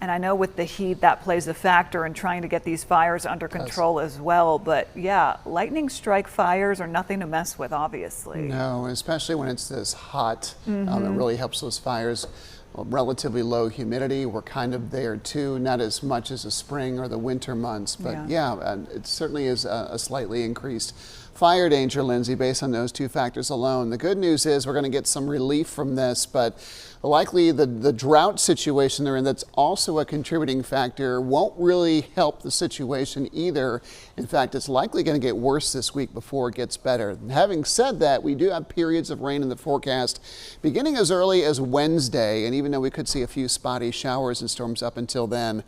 And I know with the heat that plays a factor in trying to get these fires under control as well. But yeah, lightning strike fires are nothing to mess with, obviously. No, especially when it's this hot. It really helps those fires. Well, relatively low humidity. We're kind of there too, not as much as the spring or the winter months, but yeah, it certainly is a slightly increased fire danger, Lindsay, based on those two factors alone. The good news is we're going to get some relief from this, but likely the drought situation they're in, that's also a contributing factor, won't really help the situation either. In fact, it's likely going to get worse this week before it gets better. And having said that, we do have periods of rain in the forecast beginning as early as Wednesday, and even though we could see a few spotty showers and storms up until then,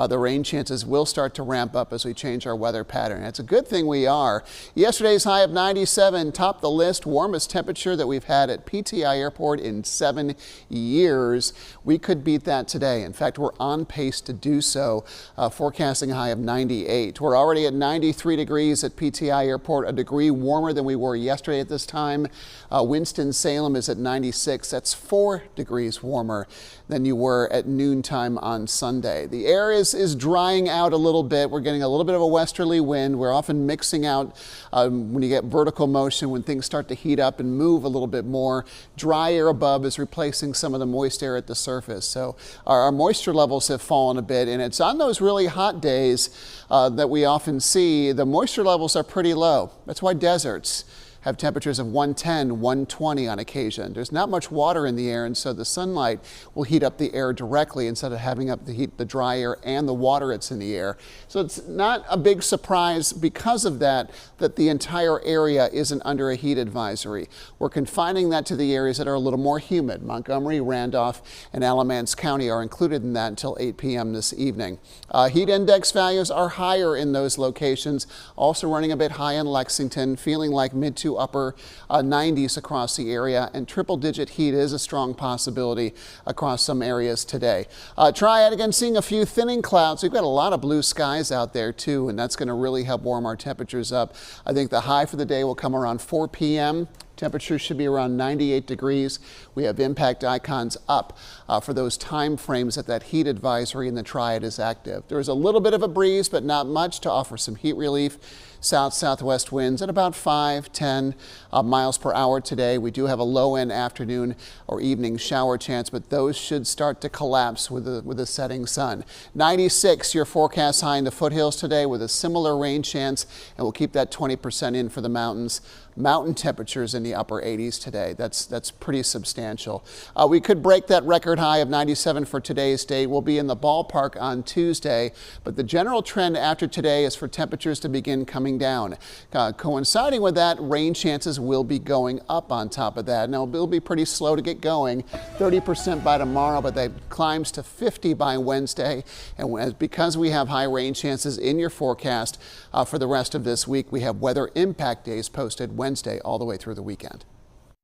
the rain chances will start to ramp up as we change our weather pattern. It's a good thing we are. Yesterday's high of 97 topped the list, warmest temperature that we've had at PTI Airport in 7 years. We could beat that today. In fact, we're on pace to do so, forecasting a high of 98. We're already at 93 degrees at PTI Airport, a degree warmer than we were yesterday at this time. Winston-Salem is at 96. That's 4 degrees warmer than you were at noontime on Sunday. The air is drying out a little bit. We're getting a little bit of a westerly wind. We're often mixing out when you get vertical motion, when things start to heat up and move a little bit more. Dry air above is replacing some of the moist air at the surface. So our moisture levels have fallen a bit, and it's on those really hot days that we often see, the moisture levels are pretty low. That's why deserts have temperatures of 110, 120 on occasion. There's not much water in the air, and so the sunlight will heat up the air directly instead of having up the dry air and the water that's in the air. So it's not a big surprise because of that the entire area isn't under a heat advisory. We're confining that to the areas that are a little more humid. Montgomery, Randolph, and Alamance County are included in that until 8 p.m. this evening. Heat index values are higher in those locations, also running a bit high in Lexington, feeling like mid to upper 90s across the area, and triple-digit heat is a strong possibility across some areas today. Triad, again, seeing a few thinning clouds. We've got a lot of blue skies out there too, and that's going to really help warm our temperatures up. I think the high for the day will come around 4 p.m. Temperatures should be around 98 degrees. We have impact icons up for those time frames that heat advisory in the Triad is active. There is a little bit of a breeze, but not much, to offer some heat relief. South-southwest winds at about 5-10 miles per hour today. We do have a low-end afternoon or evening shower chance, but those should start to collapse with the setting sun. 96, your forecast high in the foothills today with a similar rain chance, and we'll keep that 20% in for the mountains. Mountain temperatures in the upper 80s today. That's pretty substantial. We could break that record high of 97 for today's date. We'll be in the ballpark on Tuesday, but the general trend after today is for temperatures to begin coming down. Coinciding with that, rain chances will be going up on top of that. Now, it'll be pretty slow to get going, 30% by tomorrow, but that climbs to 50 by Wednesday. And because we have high rain chances in your forecast for the rest of this week, we have weather impact days posted Wednesday all the way through the weekend.